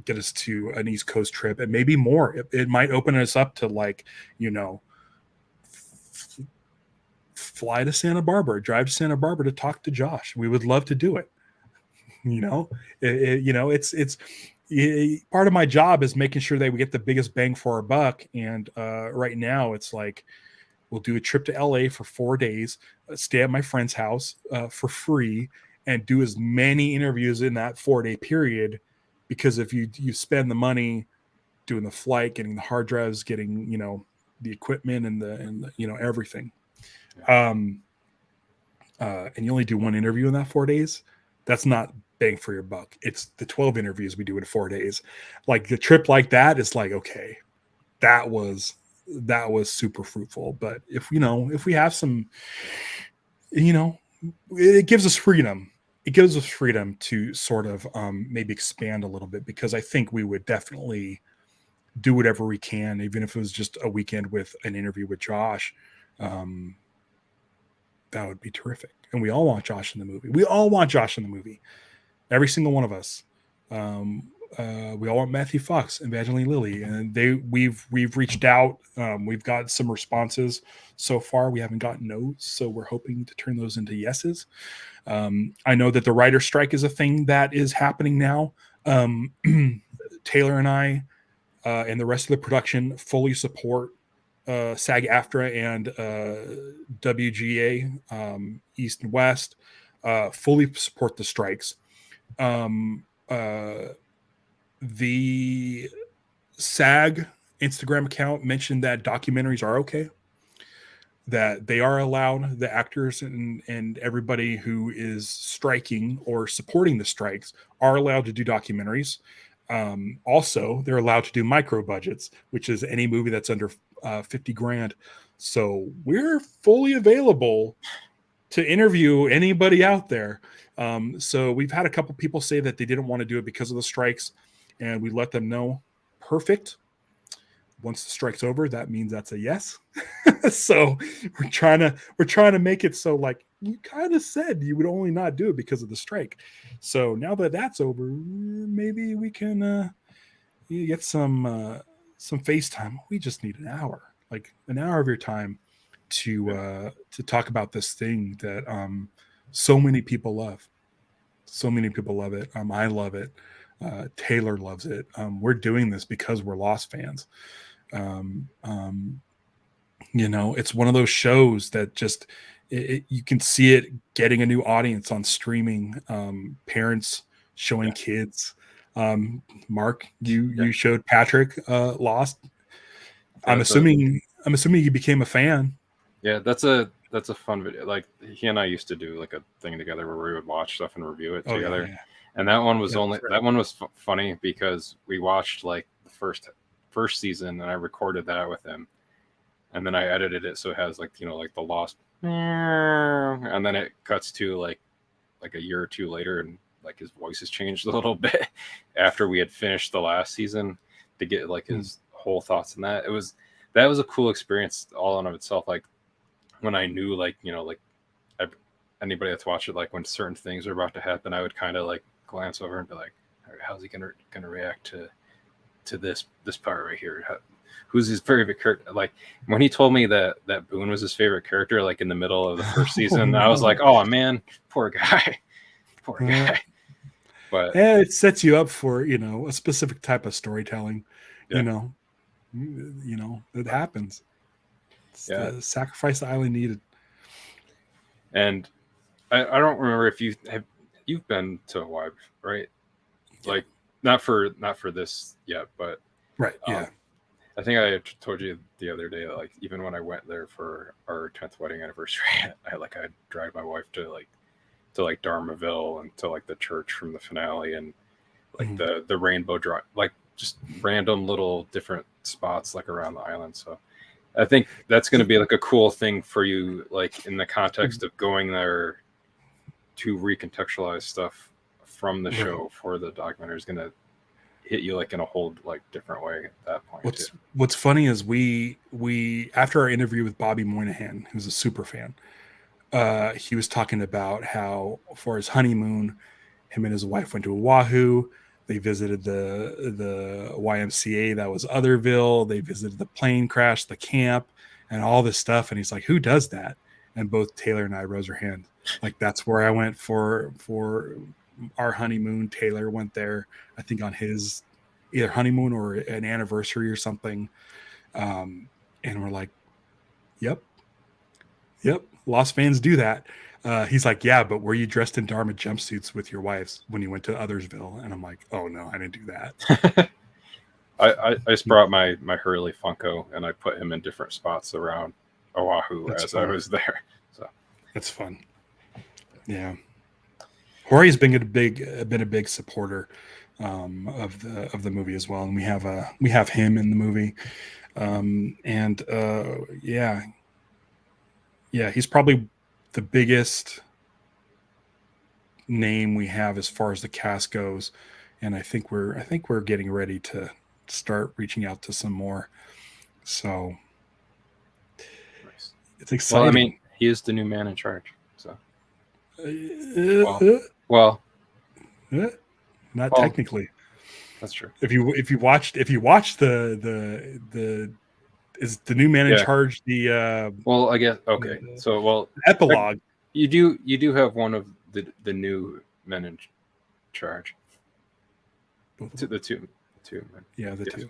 get us to an East Coast trip, and maybe more. It might open us up to, like, fly to Santa Barbara, drive to Santa Barbara to talk to Josh. We would love to do it. It's part of my job is making sure that we get the biggest bang for our buck. And right now it's like, we'll do a trip to LA for 4 days, stay at my friend's house for free, and do as many interviews in that 4-day period. Because if you spend the money doing the flight, getting the hard drives, getting, the equipment and the everything, and you only do one interview in that 4 days, that's not bang for your buck. It's the 12 interviews we do in 4 days. Like the trip like that is like, okay, that was super fruitful. But if we have some, it gives us freedom. It gives us freedom to sort of maybe expand a little bit, because I think we would definitely do whatever we can, even if it was just a weekend with an interview with Josh. That would be terrific. And we all want Josh in the movie. We all want Josh in the movie. Every single one of us. We all want Matthew Fox and Evangeline Lilly, and we've reached out. We've got some responses so far. We haven't gotten no's, so we're hoping to turn those into yeses. I know that the writer strike is a thing that is happening now. Taylor and I and the rest of the production fully support SAG-AFTRA and WGA, East and West, fully support the strikes. The SAG Instagram account mentioned that documentaries are okay, that they are allowed, the actors and everybody who is striking or supporting the strikes are allowed to do documentaries. Also, they're allowed to do micro budgets, which is any movie that's under 50 grand. So we're fully available to interview anybody out there. So we've had a couple people say that they didn't want to do it because of the strikes, and we let them know. Perfect. Once the strike's over, that means that's a yes. So we're trying to make it so, like, you kind of said you would only not do it because of the strike. So now that that's over, maybe we can get some FaceTime. We just need an hour of your time to talk about this thing that so many people love. So many people love it. I love it. Taylor loves it. We're doing this because we're Lost fans. It's one of those shows that just you can see it getting a new audience on streaming. Parents showing kids. Mark, you showed Patrick Lost. I'm assuming you became a fan. Yeah, that's a fun video. Like, he and I used to do like a thing together where we would watch stuff and review it together. Yeah. And that one was that one was funny because we watched like the first season, and I recorded that with him, and then I edited it so it has like like the Lost, and then it cuts to like a year or two later, and like his voice has changed a little bit after we had finished the last season to get like his whole thoughts on that. That was a cool experience all in of itself. Like, when I knew anybody that's watched it, like when certain things are about to happen, I would kind of like glance over and be like, all right, how's he gonna react to this part right here? Who's his favorite character? Like, when he told me that Boone was his favorite character, like in the middle of the first season, I was like, oh man, poor guy. But yeah, it sets you up for a specific type of storytelling. Yeah. It happens. It's the sacrifice the island needed. And I don't remember if you've been to Hawaii, right? Like, not for this yet, but right. Yeah. I think I told you the other day that, like, even when I went there for our 10th wedding anniversary, I dragged my wife to Dharmaville and to like the church from the finale, and like the rainbow drive, like just random little different spots like around the island. So I think that's going to be like a cool thing for you, like in the context of going there to recontextualize stuff from the show for the documentary is going to hit you like in a whole like different way at that point. What's funny is we after our interview with Bobby Moynihan, who's a super fan, he was talking about how for his honeymoon, him and his wife went to Oahu. They visited the YMCA that was Otherville. They visited the plane crash, the camp, and all this stuff. And he's like, "Who does that?" and both Taylor and I rose our hand. Like that's where I went for our honeymoon. Taylor went there, I think, on his either honeymoon or an anniversary or something. And we're like, yep, Lost fans do that. He's like, yeah, but were you dressed in Dharma jumpsuits with your wives when you went to Othersville? And I'm like, oh no, I didn't do that. I just brought my Hurley Funko and I put him in different spots around Oahu as I was there. So that's fun. Yeah, Jorge's been a big supporter of the movie as well, and we have him in the movie, yeah, he's probably the biggest name we have as far as the cast goes, and I think we're getting ready to start reaching out to some more. So it's exciting. Well, I mean, he is the new man in charge. So not technically. That's true. If you watched the is the new man in charge the well, I guess okay. So epilogue. You do have one of the new men in charge. The two men. Yeah, the two.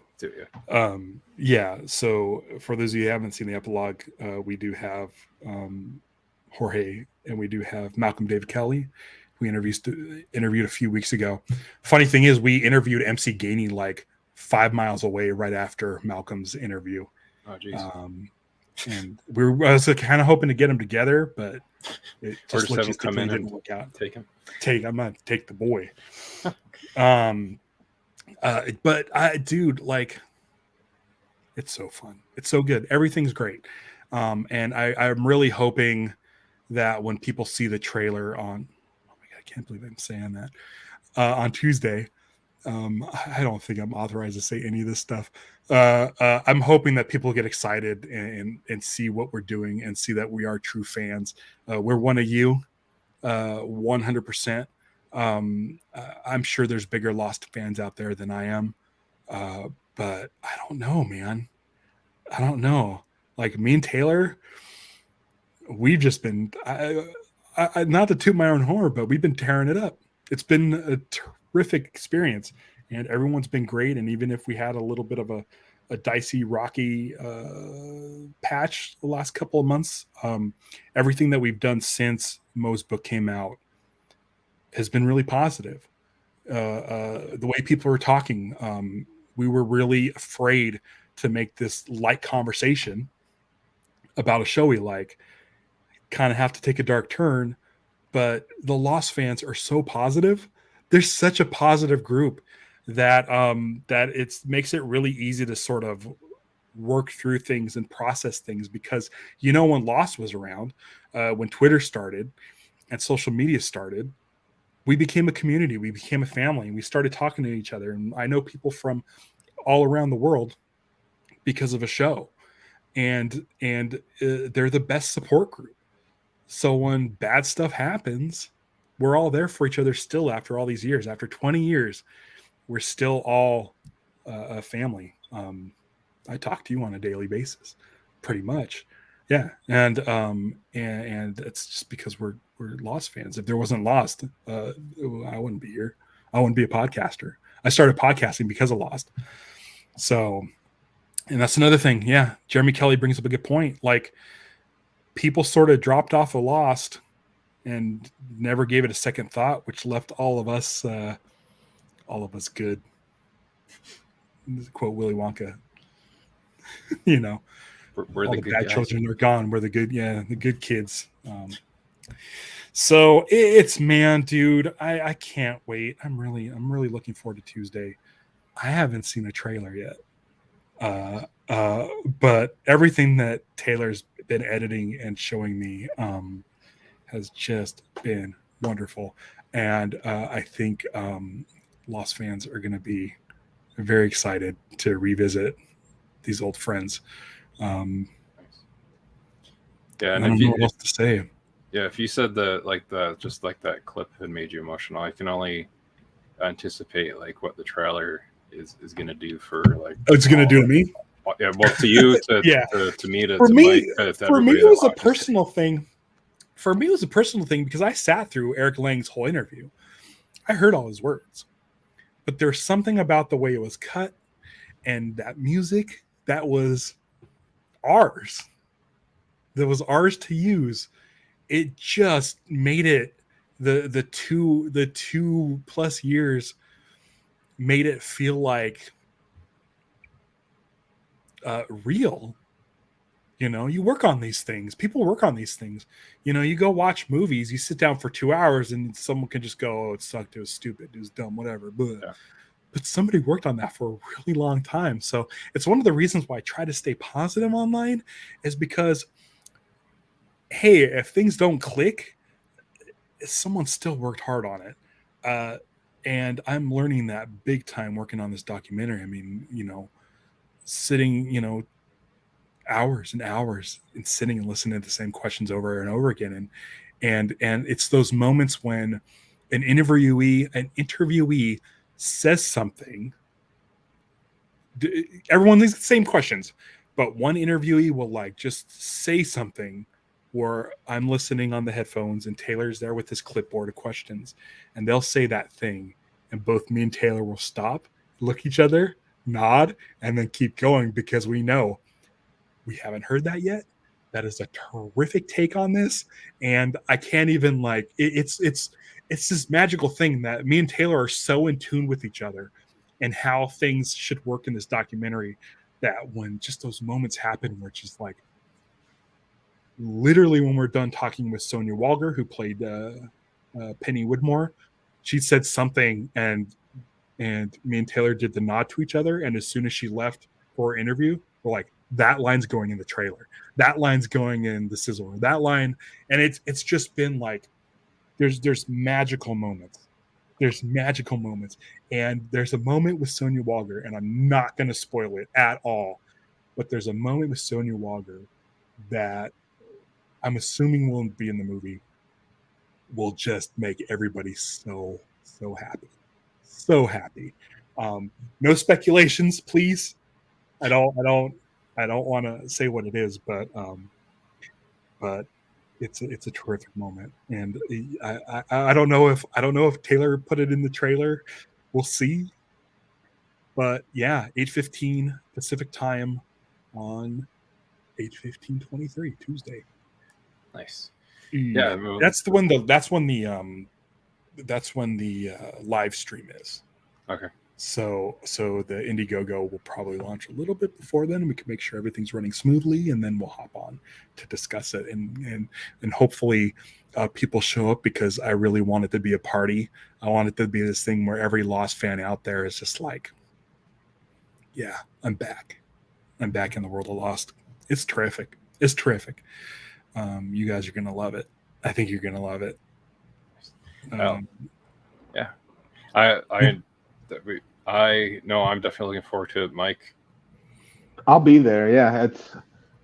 Yeah. So for those of you who haven't seen the epilogue, we do have Jorge and we do have Malcolm David Kelly. We interviewed a few weeks ago. Funny thing is, we interviewed MC Gainey like 5 miles away right after Malcolm's interview. Oh, jeez. And I was kind of hoping to get them together, but it just logistically didn't work out. I'm gonna take the boy. But dude, like, it's so fun. It's so good. Everything's great. And I'm really hoping that when people see the trailer on, oh my God, I can't believe I'm saying that, on Tuesday, I don't think I'm authorized to say any of this stuff. I'm hoping that people get excited and see what we're doing and see that we are true fans. We're one of you, 100%. I'm sure there's bigger Lost fans out there than I am. But I don't know, man. I don't know. Like me and Taylor, we've just been, I not to toot my own horn, but we've been tearing it up. It's been a terrific experience and everyone's been great. And even if we had a little bit of a dicey, rocky patch the last couple of months, everything that we've done since Mo's book came out has been really positive. The way people are talking, we were really afraid to make this light conversation about a show we like kind of have to take a dark turn, but the Lost fans are so positive. There's such a positive group that it makes it really easy to sort of work through things and process things, because when Lost was around, when Twitter started and social media started, we became a community, we became a family, and we started talking to each other. And I know people from all around the world because of a show, and they're the best support group. So when bad stuff happens, we're all there for each other still after all these years. After 20 years, we're still all a family. I talk to you on a daily basis, pretty much. Yeah. And it's just because we're Lost fans. If there wasn't Lost, I wouldn't be here. I wouldn't be a podcaster. I started podcasting because of Lost. So, and that's another thing. Yeah. Jeremy Kelly brings up a good point. Like, people sort of dropped off of Lost and never gave it a second thought, which left all of us good. Quote Willy Wonka. We're all the the good bad guys. Children are gone. We're the good kids. So it's, man, dude, I can't wait. I'm really looking forward to Tuesday. I haven't seen a trailer yet. But everything that Taylor's been editing and showing me has just been wonderful. And I think Lost fans are going to be very excited to revisit these old friends. Yeah, and I don't know what else to say. Yeah, if you said just like that clip had made you emotional, I can only anticipate like what the trailer is going to do for like. Oh, it's going to do to me. Yeah, well, to you, to yeah, to me, for me, Mike, for me, it was a personal thing. for me, it was a personal thing because I sat through Eric Lang's whole interview. I heard all his words, but there's something about the way it was cut and that music that was ours, that was ours to use. It just made it the 2+ years made it feel like real. You know, you work on these things. People work on these things. You know, you go watch movies, you sit down for 2 hours and someone can just go, oh, it sucked, it was stupid, it was dumb, whatever. But somebody worked on that for a really long time. So it's one of the reasons why I try to stay positive online, is because, hey, if things don't click, someone still worked hard on it. And I'm learning that big time working on this documentary. I mean, you know, sitting, you know, hours and hours and sitting and listening to the same questions over and over again. And it's those moments when an interviewee says something. Everyone thinks the same questions, but one interviewee will like just say something where I'm listening on the headphones and Taylor's there with his clipboard of questions, and they'll say that thing, and both me and Taylor will stop, look at each other, nod, and then keep going because we know we haven't heard that yet. That is a terrific take on this, and I can't even like it's this magical thing that me and Taylor are so in tune with each other and how things should work in this documentary, that when just those moments happen where it's just like, literally when we're done talking with Sonia Walger, who played Penny Widmore, she said something, and me and Taylor did the nod to each other, and as soon as she left for her interview, we're like, that line's going in the trailer, that line's going in the sizzle, that line. And it's just been like, there's magical moments. There's magical moments. And there's a moment with Sonia Walger, and I'm not going to spoil it at all, but there's a moment with Sonia Walger that I'm assuming won't be in the movie, will just make everybody so happy. So happy. No speculations, please. I don't want to say what it is, but it's a terrific moment, and I don't know if Taylor put it in the trailer. We'll see. But yeah, 8:15 Pacific time on 8/15/23 Tuesday. Nice. Yeah, that's when the live stream is. Okay. So the Indiegogo will probably launch a little bit before then, and we can make sure everything's running smoothly, and then we'll hop on to discuss it, and hopefully people show up, because I really want it to be a party. I want it to be this thing where every Lost fan out there is just like, yeah, I'm back in the world of Lost. It's terrific. You guys are gonna love it. I think you're gonna love it. Yeah, I know I'm definitely looking forward to it, Mike. I'll be there. Yeah,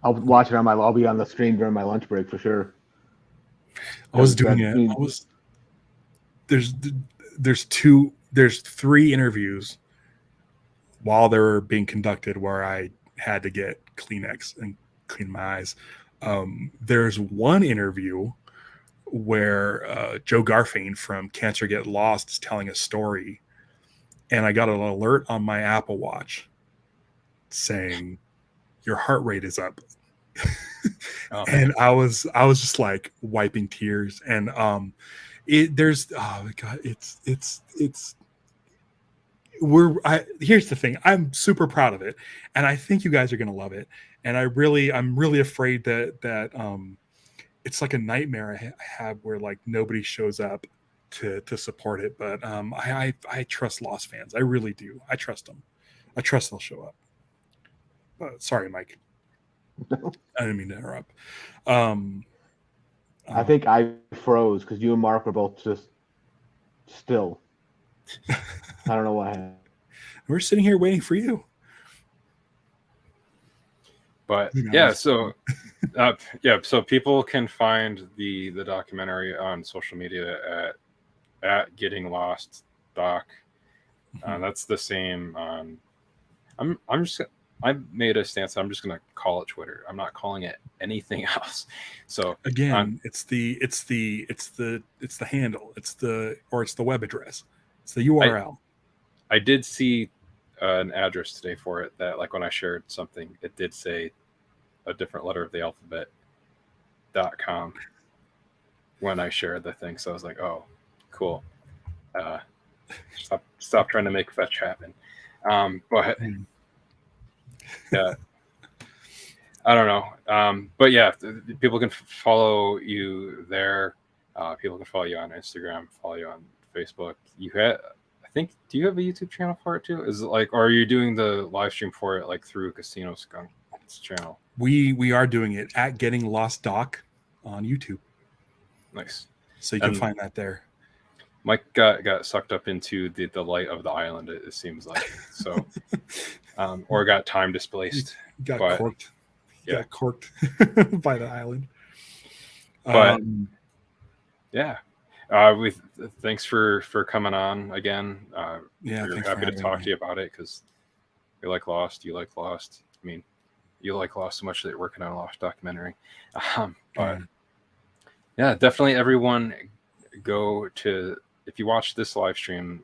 I'll watch it I'll be on the stream during my lunch break for sure. I was doing it. There's 3 interviews while they were being conducted where I had to get Kleenex and clean my eyes. There's one interview where Joe Garfane from Cancer Get Lost is telling a story, and I got an alert on my Apple Watch saying your heart rate is up. And I was just like wiping tears. And here's the thing. I'm super proud of it, and I think you guys are gonna love it. And I'm really afraid that it's like a nightmare I have where like nobody shows up to support it. But I trust Lost fans. I really do. I trust them. I trust they'll show up. Sorry, Mike. I didn't mean to interrupt. I think I froze because you and Mark were both just still. I don't know what happened. We're sitting here waiting for you. But yeah, so so people can find the documentary on social media at Getting Lost Doc. That's the same on. I'm just made a stance. I'm just going to call it Twitter. I'm not calling it anything else. So again, it's the handle. It's the web address. It's the URL. I did see an address today for it that, like, when I shared something, it did say a different letter of the alphabet .com when I shared the thing. So I was like, oh, cool. Stop trying to make fetch happen. But yeah, I don't know. But yeah, people can follow you there. People can follow you on Instagram, follow you on Facebook. Do you have a YouTube channel for it too? Is it like, or are you doing the live stream for it like through Casino Skunk's channel? We are doing it at Getting Lost Doc on YouTube. Nice. So you can find that there. Mike got sucked up into the light of the island, it seems like. So, or got time displaced. Got corked. Yeah. Got corked by the island. But yeah. Thanks for coming on again. We're happy to talk to you about it because we like Lost. You like Lost. I mean, you like Lost so much that you're working on a Lost documentary. But yeah, definitely everyone go to, if you watch this live stream,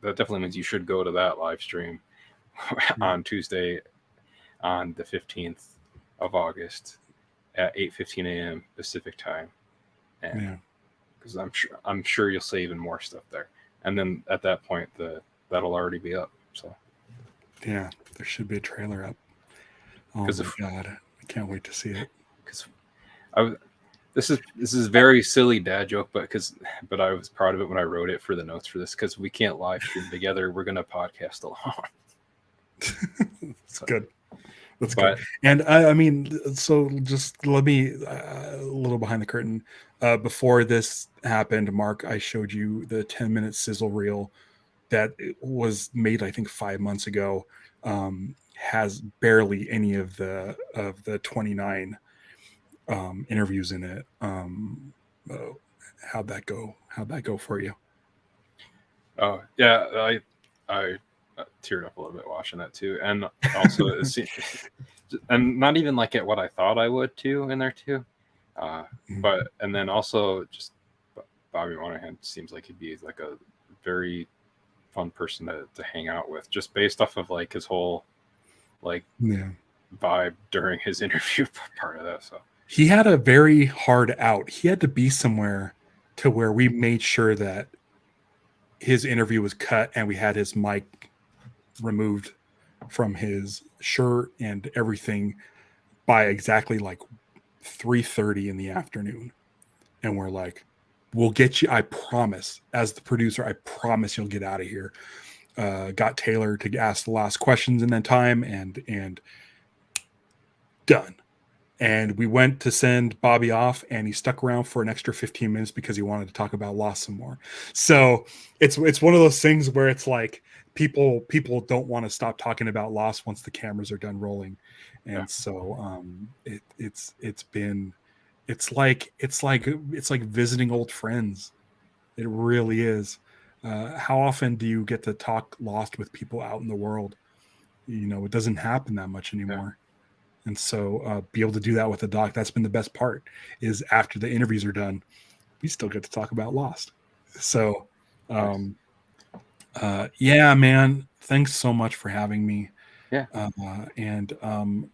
that definitely means you should go to that live stream on Tuesday on the 15th of August at 8:15 a.m. Pacific time. And because I'm sure you'll see even more stuff there. And then at that point, that'll already be up. So yeah, there should be a trailer up. Oh my God, I can't wait to see it. Because this is very silly dad joke, but I was proud of it when I wrote it for the notes for this, because we can't live stream together. We're gonna podcast alone. Good. That's good. And I mean, so just let me a little behind the curtain. Before this happened, Mark, I showed you the 10-minute sizzle reel that was made, I think, 5 months ago. Has barely any of the 29 interviews in it. How'd that go for you? Oh yeah, I teared up a little bit watching that too, and also and not even like at what I thought I would too in there too, but and then also just Bobby Moynihan seems like he'd be like a very fun person to hang out with, just based off of like his whole vibe during his interview part of that. So he had a very hard out. He had to be somewhere to where we made sure that his interview was cut and we had his mic removed from his shirt and everything by exactly like 3:30 in the afternoon. And we're like, we'll get you, I promise, as the producer, I promise you'll get out of here. Got Taylor to ask the last questions in that time and done. And we went to send Bobby off, and he stuck around for an extra 15 minutes because he wanted to talk about Lost some more. So it's one of those things where it's like people don't want to stop talking about Lost once the cameras are done rolling. And so it's like visiting old friends. It really is. How often do you get to talk Lost with people out in the world? You know, it doesn't happen that much anymore. And so be able to do that with a doc, that's been the best part, is after the interviews are done, we still get to talk about Lost. So yeah, man, thanks so much for having me. Yeah.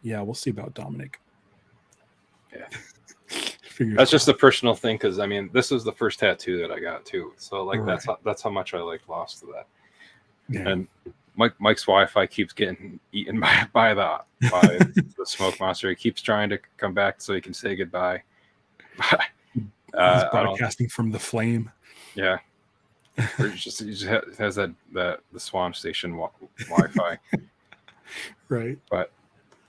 We'll see about Dominic. Yeah. That's just a personal thing, because I mean, this was the first tattoo that I got too. So like that's how much I like Lost to that. Yeah. And Mike's Wi-Fi keeps getting eaten by the smoke monster. He keeps trying to come back so he can say goodbye. He's broadcasting from the flame. Yeah. He just has the Swan Station Wi-Fi. Right. But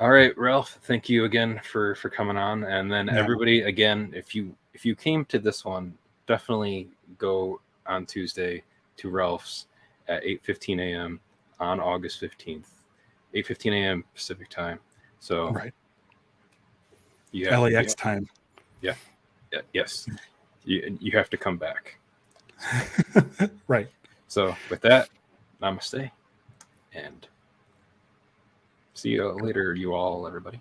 all right, Ralph, thank you again for coming on. And then everybody, again, if you came to this one, definitely go on Tuesday to Ralph's at 8:15 a.m. on August 15th, 8:15 a.m. Pacific time. So LAX time. Yeah. Yes. You have to come back. Right. So with that, namaste and See you later, you all, everybody.